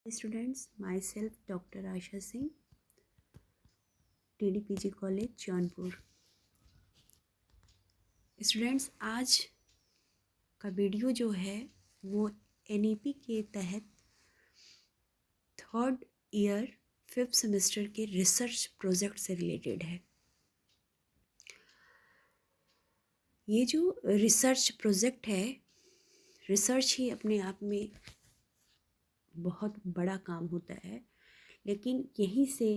Students, myself Dr. Asha Singh, TDPG college Jaunpur. Students, आज का video जो है वो NEP के तहत 3rd ईयर 5th सेमेस्टर के रिसर्च प्रोजेक्ट से रिलेटेड है। ये जो रिसर्च प्रोजेक्ट है, रिसर्च ही अपने आप में बहुत बड़ा काम होता है, लेकिन यहीं से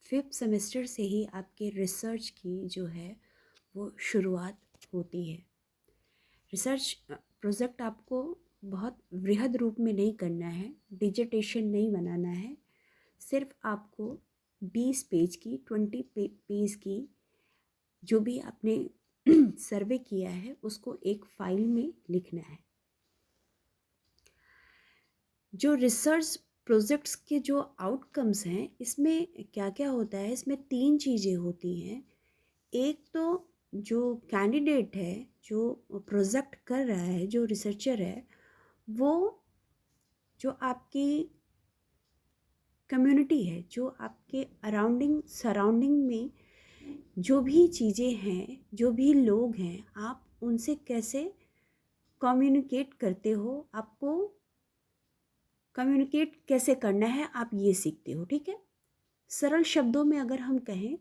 5th सेमेस्टर से ही आपके रिसर्च की जो है वो शुरुआत होती है। रिसर्च प्रोजेक्ट आपको बहुत वृहद रूप में नहीं करना है, डिजिटेशन नहीं बनाना है, सिर्फ आपको 20 पेज की 20 पेज की जो भी आपने सर्वे किया है उसको एक फाइल में लिखना है। जो रिसर्च प्रोजेक्ट्स के जो आउटकम्स हैं, इसमें क्या क्या होता है, इसमें 3 चीज़ें होती हैं। एक तो जो कैंडिडेट है, जो प्रोजेक्ट कर रहा है, जो रिसर्चर है, वो जो आपकी कम्युनिटी है, जो आपके सराउंडिंग में जो भी चीज़ें हैं, जो भी लोग हैं, आप उनसे कैसे कम्युनिकेट करते हो, आपको कम्युनिकेट कैसे करना है, आप ये सीखते हो। ठीक है, सरल शब्दों में अगर हम कहें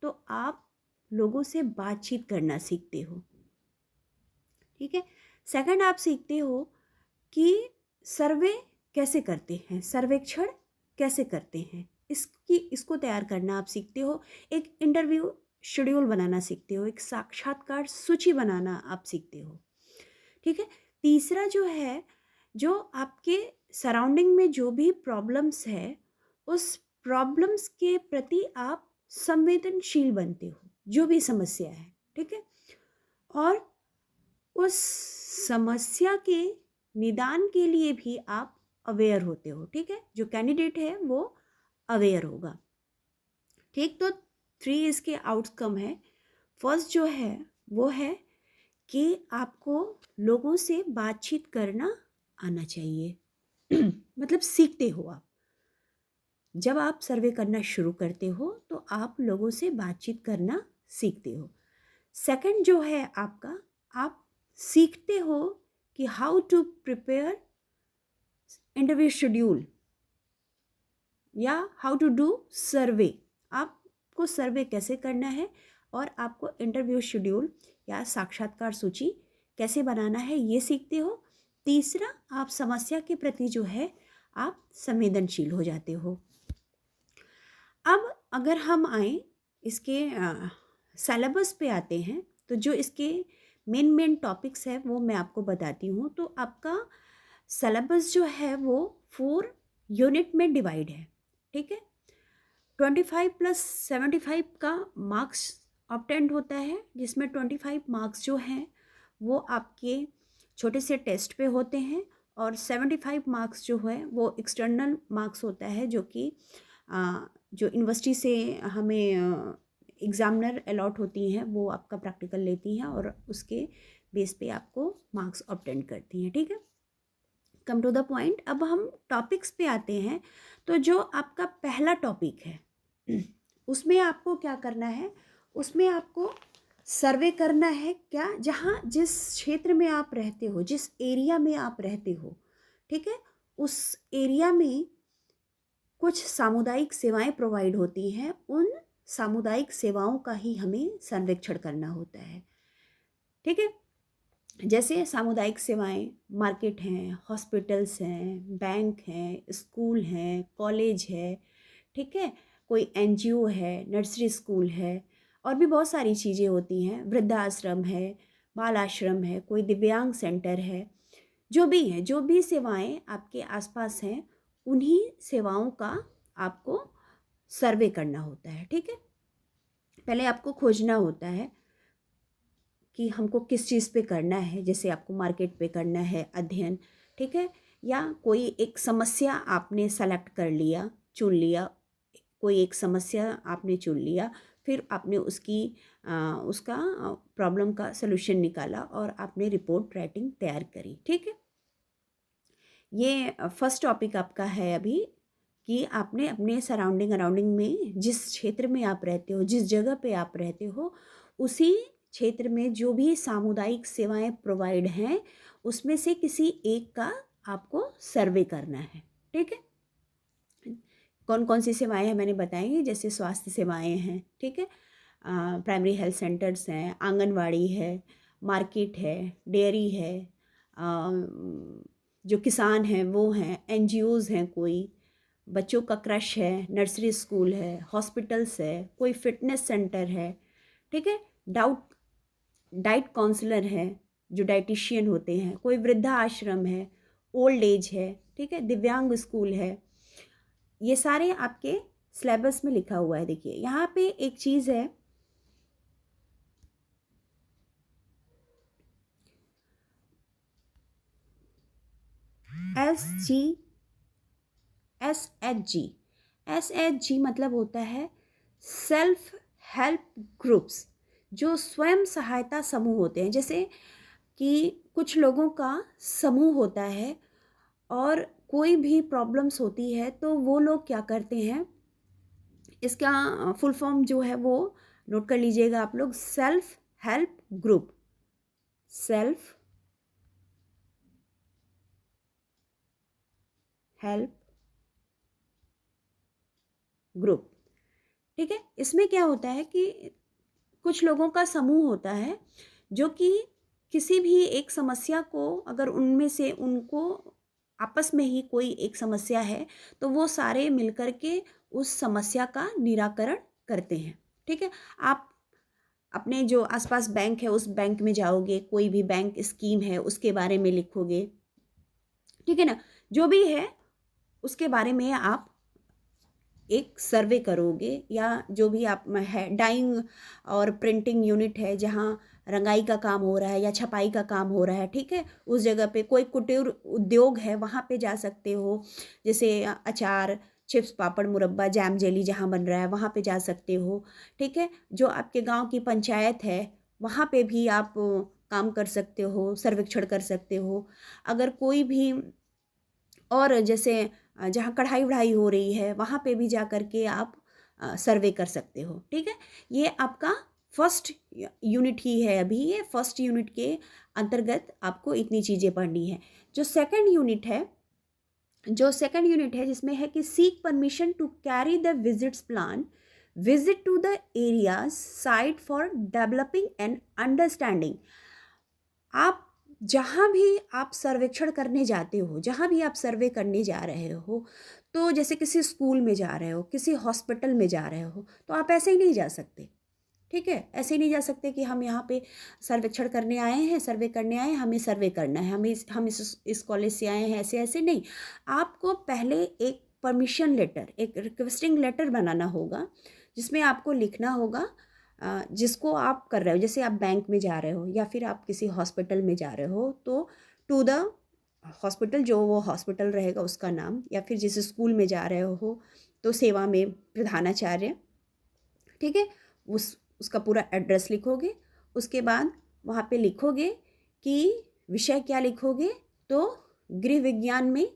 तो आप लोगों से बातचीत करना सीखते हो। ठीक है, सेकंड, आप सीखते हो कि सर्वे कैसे करते हैं, सर्वेक्षण कैसे करते हैं, इसको तैयार करना आप सीखते हो। एक इंटरव्यू शेड्यूल बनाना सीखते हो, एक साक्षात्कार सूची बनाना आप सीखते हो। ठीक है, तीसरा जो है, जो आपके सराउंडिंग में जो भी प्रॉब्लम्स है, उस प्रॉब्लम्स के प्रति आप संवेदनशील बनते हो, जो भी समस्या है। ठीक है, और उस समस्या के निदान के लिए भी आप अवेयर होते हो। ठीक है, जो कैंडिडेट है वो अवेयर होगा। ठीक, तो 3 इसके आउटकम है। फर्स्ट जो है वो है कि आपको लोगों से बातचीत करना आना चाहिए। मतलब सीखते हो आप। जब आप सर्वे करना शुरू करते हो तो आप लोगों से बातचीत करना सीखते हो। सेकंड जो है आपका, आप सीखते हो कि how to prepare interview schedule या हाउ टू डू सर्वे। आपको सर्वे कैसे करना है और आपको इंटरव्यू शेड्यूल या साक्षात्कार सूची कैसे बनाना है, ये सीखते हो। तीसरा, आप समस्या के प्रति जो है आप संवेदनशील हो जाते हो। अब अगर हम आए इसके सिलेबस पे आते हैं, तो जो इसके मेन टॉपिक्स है वो मैं आपको बताती हूँ। तो आपका सिलेबस जो है वो 4 यूनिट में डिवाइड है। ठीक है, 25 + 75 का मार्क्स ऑब्टेंड होता है, जिसमें 25 मार्क्स जो हैं वो आपके छोटे से टेस्ट पे होते हैं, और 75 मार्क्स जो है वो एक्सटर्नल मार्क्स होता है, जो कि जो यूनिवर्सिटी से हमें एग्ज़ामिनर अलॉट होती हैं, वो आपका प्रैक्टिकल लेती हैं और उसके बेस पे आपको मार्क्स ऑब्टेन करती हैं। ठीक है, कम टू द पॉइंट। अब हम टॉपिक्स पे आते हैं। तो जो आपका पहला टॉपिक है उसमें आपको क्या करना है, उसमें आपको सर्वे करना है। क्या, जहाँ जिस क्षेत्र में आप रहते हो, जिस एरिया में आप रहते हो, ठीक है, उस एरिया में कुछ सामुदायिक सेवाएं प्रोवाइड होती हैं, उन सामुदायिक सेवाओं का ही हमें सर्वेक्षण करना होता है। ठीक है, जैसे सामुदायिक सेवाएं मार्केट हैं, हॉस्पिटल्स हैं, बैंक हैं, स्कूल हैं, कॉलेज है, ठीक है, कोई NGO है, नर्सरी स्कूल है, और भी बहुत सारी चीज़ें होती हैं, वृद्धाश्रम है, बाल आश्रम है, कोई दिव्यांग सेंटर है, जो भी है, जो भी सेवाएं आपके आसपास हैं, उन्हीं सेवाओं का आपको सर्वे करना होता है। ठीक है, पहले आपको खोजना होता है कि हमको किस चीज़ पे करना है। जैसे आपको मार्केट पे करना है अध्ययन, ठीक है, या कोई एक समस्या आपने सेलेक्ट कर लिया, चुन लिया, कोई एक समस्या आपने चुन लिया, फिर आपने उसका प्रॉब्लम का सलूशन निकाला और आपने रिपोर्ट राइटिंग तैयार करी। ठीक है, ये फर्स्ट टॉपिक आपका है अभी कि आपने अपने अराउंडिंग में जिस क्षेत्र में आप रहते हो, जिस जगह पे आप रहते हो, उसी क्षेत्र में जो भी सामुदायिक सेवाएं प्रोवाइड हैं उसमें से किसी एक का आपको सर्वे करना है। ठीक है, कौन कौन सी सेवाएं हैं मैंने बताई, जैसे स्वास्थ्य सेवाएं हैं, ठीक है, प्राइमरी हेल्थ सेंटर्स हैं, आंगनवाड़ी है, मार्केट है, डेयरी है, जो किसान हैं वो हैं, एनजीओज़ हैं, कोई बच्चों का क्रश है, नर्सरी स्कूल है, हॉस्पिटल्स है, कोई फिटनेस सेंटर है, ठीक है, डाइट काउंसलर है जो डाइटिशियन होते हैं, कोई वृद्धा आश्रम है, ओल्ड एज है, ठीक है, दिव्यांग स्कूल है। ये सारे आपके सिलेबस में लिखा हुआ है। देखिए यहाँ पे एक चीज़ है, एस एच जी मतलब होता है सेल्फ हेल्प ग्रुप्स, जो स्वयं सहायता समूह होते हैं। जैसे कि कुछ लोगों का समूह होता है और कोई भी प्रॉब्लम्स होती है तो वो लोग क्या करते हैं, इसका फुल फॉर्म जो है वो नोट कर लीजिएगा आप लोग, self help group, self help group. ठीक है, इसमें क्या होता है कि कुछ लोगों का समूह होता है जो कि किसी भी एक समस्या को, अगर उनमें से उनको आपस में ही कोई एक समस्या है तो वो सारे मिलकर के उस समस्या का निराकरण करते हैं। ठीक है, आप अपने जो आसपास बैंक है उस बैंक में जाओगे, कोई भी बैंक स्कीम है उसके बारे में लिखोगे, ठीक है ना, जो भी है उसके बारे में आप एक सर्वे करोगे, या जो भी आप है, डाइंग और प्रिंटिंग यूनिट है जहाँ रंगाई का काम हो रहा है या छपाई का काम हो रहा है, ठीक है, उस जगह पे कोई कुटीर उद्योग है वहाँ पे जा सकते हो, जैसे अचार, चिप्स, पापड़, मुरब्बा, जैम, जेली जहाँ बन रहा है वहाँ पे जा सकते हो। ठीक है, जो आपके गांव की पंचायत है वहाँ पे भी आप काम कर सकते हो, सर्वेक्षण कर सकते हो। अगर कोई भी और जैसे जहाँ कढ़ाई वढ़ाई हो रही है वहाँ पे भी जा कर के आप सर्वे कर सकते हो। ठीक है, ये आपका फर्स्ट यूनिट ही है अभी, ये फर्स्ट यूनिट के अंतर्गत आपको इतनी चीज़ें पढ़नी है। जो सेकंड यूनिट है जिसमें है कि seek permission to carry the visits plan, visit to the areas site for developing and understanding. आप जहाँ भी आप सर्वेक्षण करने जाते हो, जहाँ भी आप सर्वे करने जा रहे हो, तो जैसे किसी स्कूल में जा रहे हो, किसी हॉस्पिटल में जा रहे हो, तो आप ऐसे ही नहीं जा सकते। ठीक है, ऐसे ही नहीं जा सकते कि हम यहाँ पे सर्वेक्षण करने आए हैं, सर्वे करने आए हैं, हमें सर्वे करना है, हम इस कॉलेज से आए हैं, ऐसे ऐसे नहीं। आपको पहले एक परमिशन लेटर, एक रिक्वेस्टिंग लेटर बनाना होगा जिसमें आपको लिखना होगा, जिसको आप कर रहे हो, जैसे आप बैंक में जा रहे हो या फिर आप किसी हॉस्पिटल में जा रहे हो, तो टू द हॉस्पिटल, जो वो हॉस्पिटल रहेगा उसका नाम, या फिर जिस स्कूल में जा रहे हो तो सेवा में प्रधानाचार्य, ठीक है, उसका पूरा एड्रेस लिखोगे। उसके बाद वहाँ पे लिखोगे कि विषय क्या लिखोगे, तो गृह विज्ञान में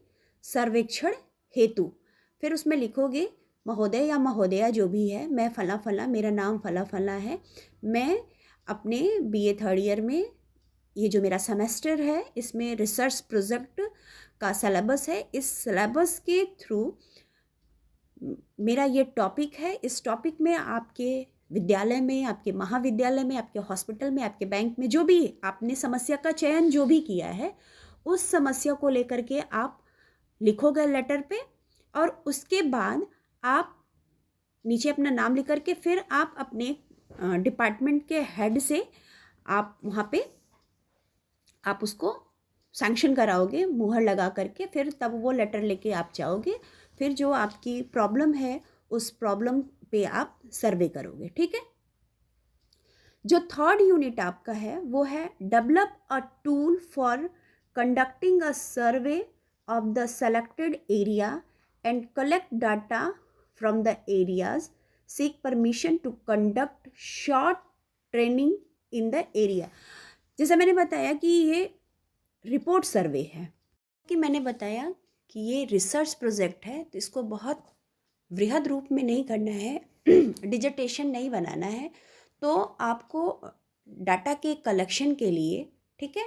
सर्वेक्षण हेतु, फिर उसमें लिखोगे महोदय या महोदया जो भी है, मैं फला फला, मेरा नाम फला फला है, मैं अपने बीए थर्ड ईयर में, ये जो मेरा सेमेस्टर है इसमें रिसर्च प्रोजेक्ट का सिलेबस है, इस सिलेबस के थ्रू मेरा ये टॉपिक है, इस टॉपिक में आपके विद्यालय में, आपके महाविद्यालय में, आपके हॉस्पिटल में, आपके बैंक में जो भी आपने समस्या का चयन जो भी किया है, उस समस्या को लेकर के आप लिखोगे लेटर पे, और उसके बाद आप नीचे अपना नाम लिख करके फिर आप अपने डिपार्टमेंट के हेड से आप वहाँ पे आप उसको सैंक्शन कराओगे मुहर लगा करके, फिर तब वो लेटर लेके आप जाओगे, फिर जो आपकी प्रॉब्लम है उस प्रॉब्लम पे आप सर्वे करोगे। ठीक है, जो थर्ड यूनिट आपका है वो है develop a tool for conducting a survey of the selected area and collect data from the areas, seek permission to conduct short training in the area. जैसे मैंने बताया कि ये रिपोर्ट सर्वे है, कि मैंने बताया कि ये रिसर्च प्रोजेक्ट है, तो इसको बहुत वृहद रूप में नहीं करना है, डिजिटेशन नहीं बनाना है। तो आपको डाटा के कलेक्शन के लिए, ठीक है,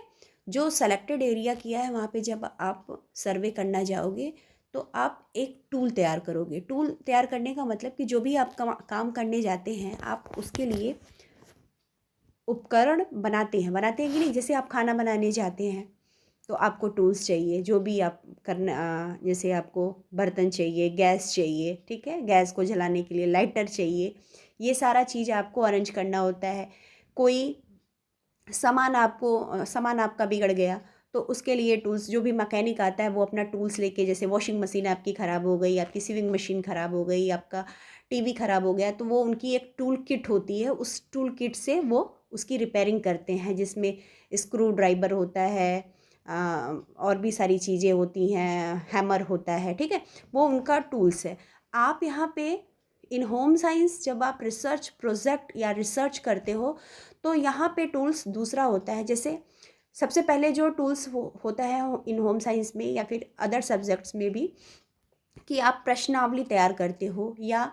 जो सेलेक्टेड एरिया किया है वहाँ पे जब आप सर्वे करना जाओगे तो आप एक टूल तैयार करोगे। टूल तैयार करने का मतलब कि जो भी आप काम करने जाते हैं, आप उसके लिए उपकरण बनाते हैं कि नहीं। जैसे आप खाना बनाने जाते हैं तो आपको टूल्स चाहिए, जो भी आप करना, जैसे आपको बर्तन चाहिए, गैस चाहिए, ठीक है, गैस को जलाने के लिए लाइटर चाहिए, ये सारा चीज़ आपको अरेंज करना होता है। कोई सामान आपका बिगड़ गया तो उसके लिए टूल्स, जो भी मैकेनिक आता है वो अपना टूल्स लेके, जैसे वॉशिंग मशीन आपकी ख़राब हो गई, आपकी सीविंग मशीन ख़राब हो गई, आपका टीवी ख़राब हो गया, तो वो उनकी एक टूल किट होती है, उस टूल किट से वो उसकी रिपेयरिंग करते हैं, जिसमें स्क्रू ड्राइवर होता है, और भी सारी चीज़ें होती हैं, हैमर होता है, ठीक है, वो उनका टूल्स है। आप यहाँ पे इन होम साइंस जब आप रिसर्च प्रोजेक्ट या रिसर्च करते हो तो यहाँ पे टूल्स दूसरा होता है। जैसे सबसे पहले जो टूल्स होता है इन होम साइंस में या फिर अदर सब्जेक्ट्स में भी, कि आप प्रश्नावली तैयार करते हो या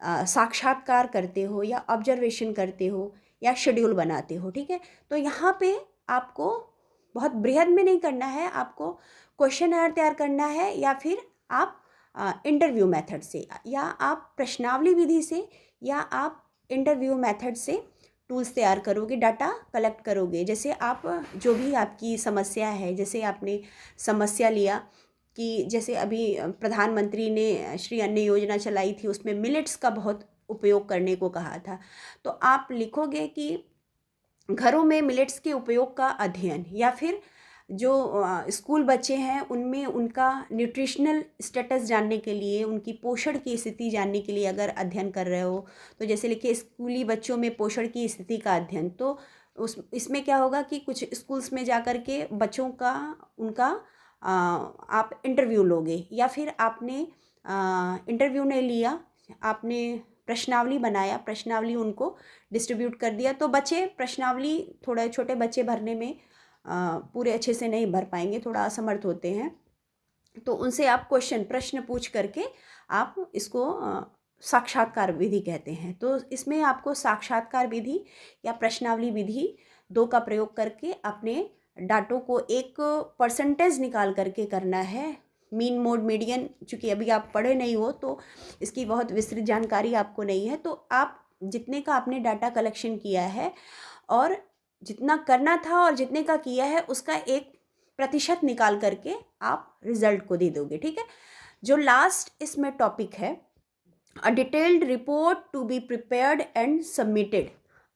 साक्षात्कार करते हो या ऑब्जर्वेशन करते हो या शेड्यूल बनाते हो, ठीक है। तो यहाँ पे आपको बहुत बृहद में नहीं करना है, आपको क्वेश्चन आंसर तैयार करना है, या फिर आप इंटरव्यू मेथड से, या आप प्रश्नावली विधि से, या आप इंटरव्यू मेथड से टूल्स तैयार करोगे, डाटा कलेक्ट करोगे। जैसे आप जो भी आपकी समस्या है, जैसे आपने समस्या लिया कि जैसे अभी प्रधानमंत्री ने श्री अन्न योजना चलाई थी, उसमें मिलेट्स का बहुत उपयोग करने को कहा था, तो आप लिखोगे कि घरों में मिलेट्स के उपयोग का अध्ययन, या फिर जो स्कूल बच्चे हैं उनमें उनका न्यूट्रिशनल स्टेटस जानने के लिए, उनकी पोषण की स्थिति जानने के लिए अगर अध्ययन कर रहे हो, तो जैसे लिखिए स्कूली बच्चों में पोषण की स्थिति का अध्ययन। तो इसमें क्या होगा कि कुछ स्कूल्स में जा कर के बच्चों का उनका आप इंटरव्यू लोगे, या फिर आपने इंटरव्यू नहीं लिया, आपने प्रश्नावली बनाया, प्रश्नावली उनको डिस्ट्रीब्यूट कर दिया, तो बच्चे प्रश्नावली, थोड़े छोटे बच्चे भरने में पूरे अच्छे से नहीं भर पाएंगे, थोड़ा असमर्थ होते हैं, तो उनसे आप प्रश्न पूछ करके आप इसको साक्षात्कार विधि कहते हैं। तो इसमें आपको साक्षात्कार विधि या प्रश्नावली विधि दो का प्रयोग करके अपने डाटों को एक परसेंटेज निकाल करके करना है। मीन मोड मीडियन, चूँकि अभी आप पढ़े नहीं हो तो इसकी बहुत विस्तृत जानकारी आपको नहीं है, तो आप जितने का आपने डाटा कलेक्शन किया है और जितना करना था और जितने का किया है उसका 1% निकाल करके आप रिजल्ट को दे दोगे, ठीक है। जो लास्ट इसमें टॉपिक है, a detailed report to be prepared and submitted.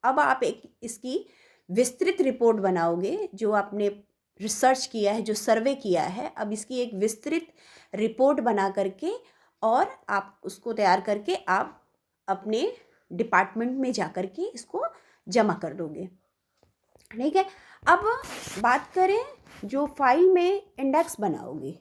अब आप एक इसकी विस्तृत रिपोर्ट बनाओगे, जो आपने रिसर्च किया है, जो सर्वे किया है, अब इसकी एक विस्तृत रिपोर्ट बना करके और आप उसको तैयार करके आप अपने डिपार्टमेंट में जा कर के इसको जमा कर दोगे, ठीक है। अब बात करें जो फाइल में इंडेक्स बनाओगे,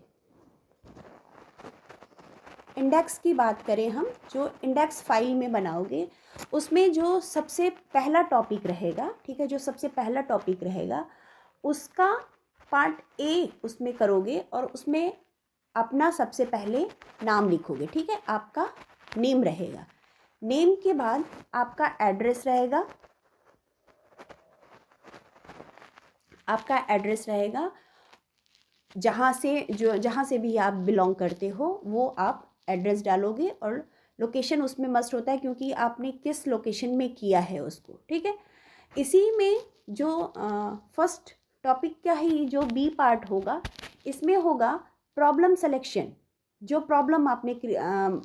इंडेक्स की बात करें हम, जो इंडेक्स फाइल में बनाओगे उसमें जो सबसे पहला टॉपिक रहेगा, ठीक है, जो सबसे पहला टॉपिक रहेगा उसका पार्ट ए उसमें करोगे और उसमें अपना सबसे पहले नाम लिखोगे, ठीक है, आपका नेम रहेगा। नेम के बाद आपका एड्रेस रहेगा, आपका एड्रेस रहेगा, जहाँ से भी आप बिलोंग करते हो वो आप एड्रेस डालोगे, और लोकेशन उसमें मस्ट होता है क्योंकि आपने किस लोकेशन में किया है उसको, ठीक है। इसी में जो फर्स्ट टॉपिक का ही जो बी पार्ट होगा, इसमें होगा प्रॉब्लम सिलेक्शन। जो प्रॉब्लम आपने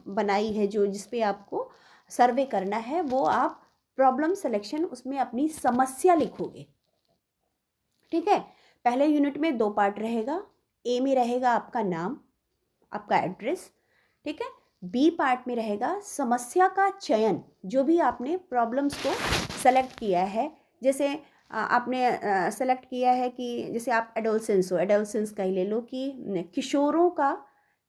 बनाई है, जो जिस पे आपको सर्वे करना है, वो आप प्रॉब्लम सिलेक्शन, उसमें अपनी समस्या लिखोगे, ठीक है। पहले यूनिट में 2 पार्ट रहेगा, ए में रहेगा आपका नाम, आपका एड्रेस, ठीक है। बी पार्ट में रहेगा समस्या का चयन, जो भी आपने प्रॉब्लम्स को सेलेक्ट किया है। जैसे आपने सेलेक्ट किया है कि जैसे आप एडोलसेंस हो, एडोलसेंस का ही ले लो कि किशोरों का,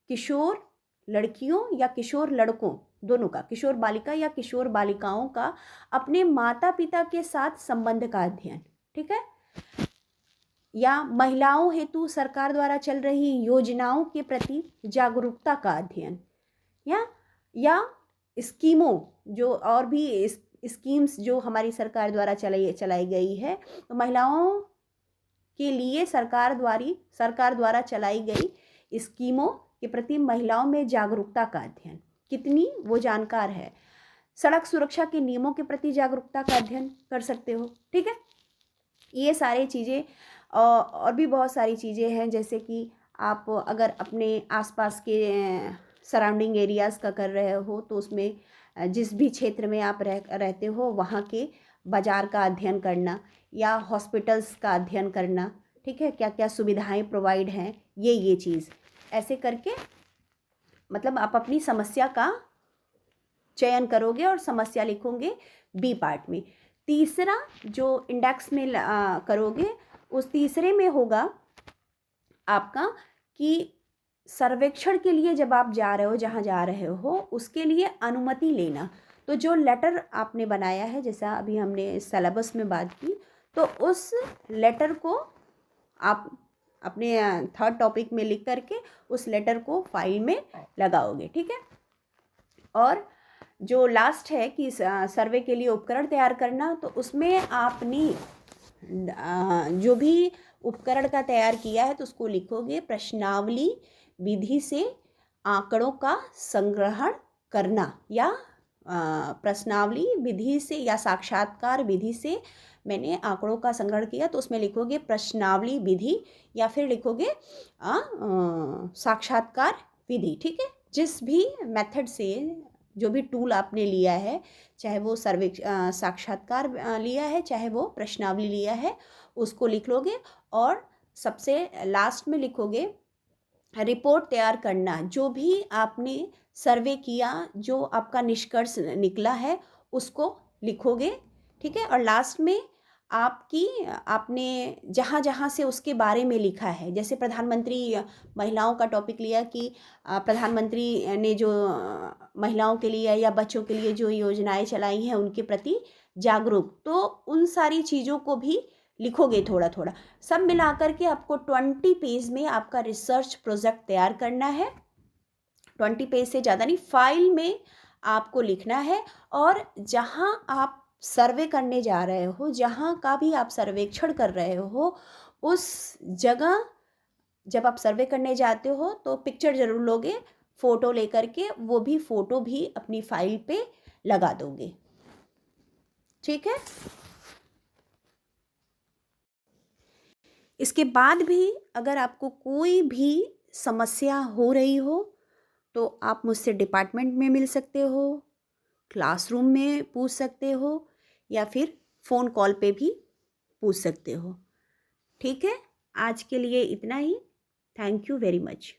किशोर लड़कियों या किशोर लड़कों दोनों का, किशोर बालिका या किशोर बालिकाओं का अपने माता पिता के साथ संबंध का अध्ययन, ठीक है। या महिलाओं हेतु सरकार द्वारा चल रही योजनाओं के प्रति जागरूकता का अध्ययन, या स्कीमों जो और भी स्कीम्स जो हमारी सरकार द्वारा चलाई गई है, तो महिलाओं के लिए सरकार द्वारा चलाई गई स्कीमों के प्रति महिलाओं में जागरूकता का अध्ययन, कितनी वो जानकार है। सड़क सुरक्षा के नियमों के प्रति जागरूकता का अध्ययन कर सकते हो। ठीक है, ये सारी चीज़ें और भी बहुत सारी चीज़ें हैं, जैसे कि आप अगर अपने आसपास के सराउंडिंग एरियाज़ का कर रहे हो तो उसमें जिस भी क्षेत्र में आप रहते हो वहाँ के बाज़ार का अध्ययन करना या हॉस्पिटल्स का अध्ययन करना। ठीक है, क्या क्या सुविधाएं प्रोवाइड हैं, ये चीज़ ऐसे करके मतलब आप अपनी समस्या का चयन करोगे और समस्या लिखोगे बी पार्ट में। तीसरा जो इंडेक्स में करोगे, उस तीसरे में होगा आपका कि सर्वेक्षण के लिए जब आप जा रहे हो, जहाँ जा रहे हो उसके लिए अनुमति लेना। तो जो लेटर आपने बनाया है, जैसा अभी हमने सिलेबस में बात की, तो उस लेटर को आप अपने थर्ड टॉपिक में लिख करके उस लेटर को फाइल में लगाओगे। ठीक है, और जो लास्ट है कि सर्वे के लिए उपकरण तैयार करना, तो उसमें आपने जो भी उपकरण का तैयार किया है तो उसको लिखोगे प्रश्नावली विधि से आंकड़ों का संग्रहण करना, या प्रश्नावली विधि से या साक्षात्कार विधि से मैंने आंकड़ों का संग्रहण किया, तो उसमें लिखोगे प्रश्नावली विधि या फिर लिखोगे साक्षात्कार विधि। ठीक है, जिस भी मेथड से जो भी टूल आपने लिया है, चाहे वो साक्षात्कार लिया है चाहे वो प्रश्नावली लिया है, उसको लिख लोगे। और सबसे लास्ट में लिखोगे रिपोर्ट तैयार करना, जो भी आपने सर्वे किया, जो आपका निष्कर्ष निकला है उसको लिखोगे। ठीक है, और लास्ट में आपने जहाँ जहाँ से उसके बारे में लिखा है, जैसे प्रधानमंत्री महिलाओं का टॉपिक लिया कि प्रधानमंत्री ने जो महिलाओं के लिए या बच्चों के लिए जो योजनाएं चलाई हैं उनके प्रति जागरूक, तो उन सारी चीज़ों को भी लिखोगे थोड़ा थोड़ा। सब मिलाकर के आपको 20 पेज में आपका रिसर्च प्रोजेक्ट तैयार करना है। 20 पेज से ज़्यादा नहीं, फाइल में आपको लिखना है। और जहाँ आप सर्वे करने जा रहे हो, जहाँ का भी आप सर्वेक्षण कर रहे हो, उस जगह जब आप सर्वे करने जाते हो तो पिक्चर ज़रूर लोगे, फ़ोटो लेकर के, वो भी फ़ोटो भी अपनी फाइल पे लगा दोगे। ठीक है, इसके बाद भी अगर आपको कोई भी समस्या हो रही हो तो आप मुझसे डिपार्टमेंट में मिल सकते हो, क्लासरूम में पूछ सकते हो, या फिर फ़ोन कॉल पे भी पूछ सकते हो। ठीक है, आज के लिए इतना ही। Thank you very much.